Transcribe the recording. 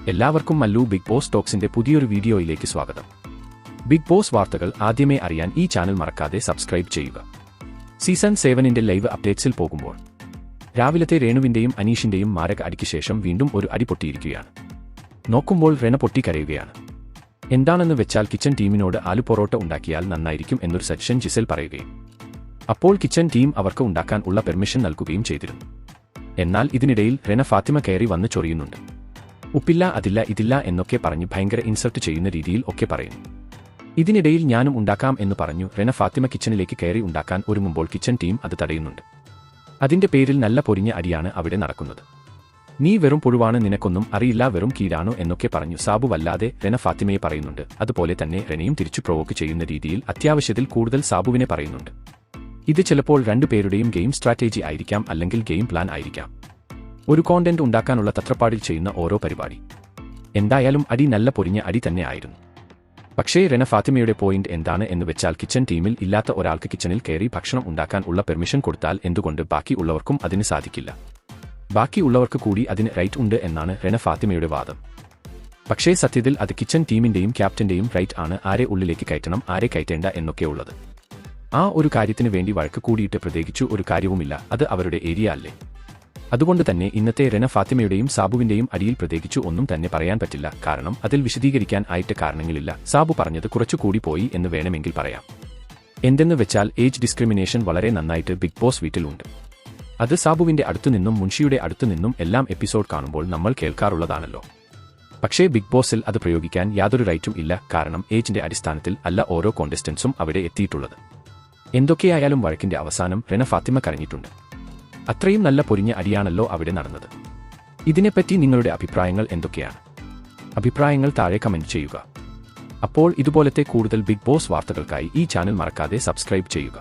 എല്ലാവർക്കും Mallu big boss ടോക്സിന്റെ പുതിയൊരു വീഡിയോയിലേക്ക് സ്വാഗതം. ബിഗ് ബോസ് വാർത്തകൾ ആദ്യമേ അറിയാൻ ഈ ചാനൽ മറക്കാതെ സബ്സ്ക്രൈബ് ചെയ്യുക. സീസൺ 7ന്റെ ലൈവ് അപ്ഡേറ്റ്സിൽ പോകുമ്പോൾ രാവിലത്തെ രേണുവിന്റെയും അനീഷിന്റെയും മാരക അടിക്ക് ശേഷം വീണ്ടും ഒരു അടി പൊട്ടിയിരിക്കുകയാണ്. നോക്കുമ്പോൾ റെന പൊട്ടി കരയുകയാണ്. എന്താണെന്ന് വെച്ചാൽ കിച്ചൺ ടീമിനോട് ആലു പൊറോട്ട ഉണ്ടാക്കിയാൽ നന്നായിരിക്കും എന്നൊരു സജഷൻ ജിസൽ പറയുകയും അപ്പോൾ കിച്ചൺ ടീം അവർക്ക് ഉണ്ടാക്കാൻ ഉള്ള പെർമിഷൻ നൽകുകയും ചെയ്തിരുന്നു. എന്നാൽ ഇതിനിടയിൽ റെന ഫാത്തിമ കയറി വന്ന് ചൊറിയുന്നുണ്ട്. ഉപ്പില്ല അതില്ല ഇതില്ല എന്നൊക്കെ പറഞ്ഞ് ഭയങ്കര ഇൻസൾട്ട് ചെയ്യുന്ന രീതിയിൽ ഒക്കെ പറയുന്നു. ഇതിനിടയിൽ ഞാനും ഉണ്ടാക്കാം എന്ന് പറഞ്ഞു റെന ഫാത്തിമ കിച്ചണിലേക്ക് കയറി ഉണ്ടാക്കാൻ ഒരുങ്ങുമ്പോൾ കിച്ചൺ ടീം അത് തടയുന്നുണ്ട്. അതിന്റെ പേരിൽ നല്ല പൊരിഞ്ഞ അടിയാണ് അവിടെ നടക്കുന്നത്. നീ വെറും പുഴുവാണ്, നിനക്കൊന്നും അറിയില്ല, വെറും കീഴാണോ എന്നൊക്കെ പറഞ്ഞു സാബു വല്ലാതെ റെന ഫാത്തിമയെ പറയുന്നുണ്ട്. അതുപോലെ തന്നെ റെനയും തിരിച്ചു പ്രൊവോക്ക് ചെയ്യുന്ന രീതിയിൽ അത്യാവശ്യത്തിൽ കൂടുതൽ സാബുവിനെ പറയുന്നുണ്ട്. ഇത് ചിലപ്പോൾ രണ്ടുപേരുടെയും ഗെയിം സ്ട്രാറ്റജി ആയിരിക്കാം, അല്ലെങ്കിൽ ഗെയിം പ്ലാൻ ആയിരിക്കാം. ഒരു കോണ്ടന്റ് ഉണ്ടാക്കാനുള്ള തത്രപ്പാടിൽ ചെയ്യുന്ന ഓരോ പരിപാടി. എന്തായാലും അടി നല്ല പൊരിഞ്ഞ അടി തന്നെ ആയിരുന്നു. പക്ഷേ റെന ഫാത്തിമയുടെ പോയിന്റ് എന്താണ് എന്ന് വെച്ചാൽ കിച്ചൺ ടീമിൽ ഇല്ലാത്ത ഒരാൾക്ക് കിച്ചണിൽ കയറി ഭക്ഷണം ഉണ്ടാക്കാൻ ഉള്ള പെർമിഷൻ കൊടുത്താൽ എന്തുകൊണ്ട് ബാക്കി ഉള്ളവർക്കും അതിന് സാധിക്കില്ല? ബാക്കി ഉള്ളവർക്ക് കൂടി അതിന് റൈറ്റ് ഉണ്ട് എന്നാണ് റെന ഫാത്തിമയുടെ വാദം. പക്ഷേ സത്യത്തിൽ അത് കിച്ചൺ ടീമിന്റെയും ക്യാപ്റ്റന്റെയും റൈറ്റ് ആണ്, ആരെ ഉള്ളിലേക്ക് കയറ്റണം ആരെ കയറ്റേണ്ട എന്നൊക്കെ ഉള്ളത്. ആ ഒരു കാര്യത്തിന് വേണ്ടി വഴക്ക് കൂടിയിട്ട് പ്രത്യേകിച്ചു ഒരു കാര്യവുമില്ല, അത് അവരുടെ ഏരിയ അല്ലേ. അതുകൊണ്ട് തന്നെ ഇന്നത്തെ റെന ഫാത്തിമയുടെയും സാബുവിന്റെയും അടിയിൽ പ്രത്യേകിച്ചു ഒന്നും തന്നെ പറയാൻ പറ്റില്ല. കാരണം അതിൽ വിശദീകരിക്കാൻ ആയിട്ട് കാരണങ്ങളില്ല. സാബു പറഞ്ഞത് കുറച്ചുകൂടി പോയി എന്ന് വേണമെങ്കിൽ പറയാം. എന്തെന്ന് വെച്ചാൽ ഏജ് ഡിസ്ക്രിമിനേഷൻ വളരെ നന്നായിട്ട് ബിഗ് ബോസ് വീട്ടിലുണ്ട്. അത് സാബുവിന്റെ അടുത്തുനിന്നും മുൻഷിയുടെ അടുത്തുനിന്നും എല്ലാം എപ്പിസോഡ് കാണുമ്പോൾ നമ്മൾ കേൾക്കാറുള്ളതാണല്ലോ. പക്ഷേ ബിഗ് ബോസിൽ അത് പ്രയോഗിക്കാൻ യാതൊരു റൈറ്റും ഇല്ല. കാരണം ഏജിന്റെ അടിസ്ഥാനത്തിൽ അല്ല ഓരോ കോണ്ടസ്റ്റന്റ്സും അവിടെ എത്തിയിട്ടുള്ളത്. എന്തൊക്കെയായാലും വഴക്കിന്റെ അവസാനം റെന ഫാത്തിമ കരഞ്ഞിട്ടുണ്ട്. അത്രയും നല്ല പൊരിഞ്ഞ അടിയാണല്ലോ അവിടെ നടന്നത്. ഇതിനെപ്പറ്റി നിങ്ങളുടെ അഭിപ്രായങ്ങൾ എന്തൊക്കെയാണ്? അഭിപ്രായങ്ങൾ താഴെ കമന്റ് ചെയ്യുക. അപ്പോൾ ഇതുപോലത്തെ കൂടുതൽ ബിഗ് ബോസ് വാർത്തകൾക്കായി ഈ ചാനൽ മറക്കാതെ സബ്സ്ക്രൈബ് ചെയ്യുക.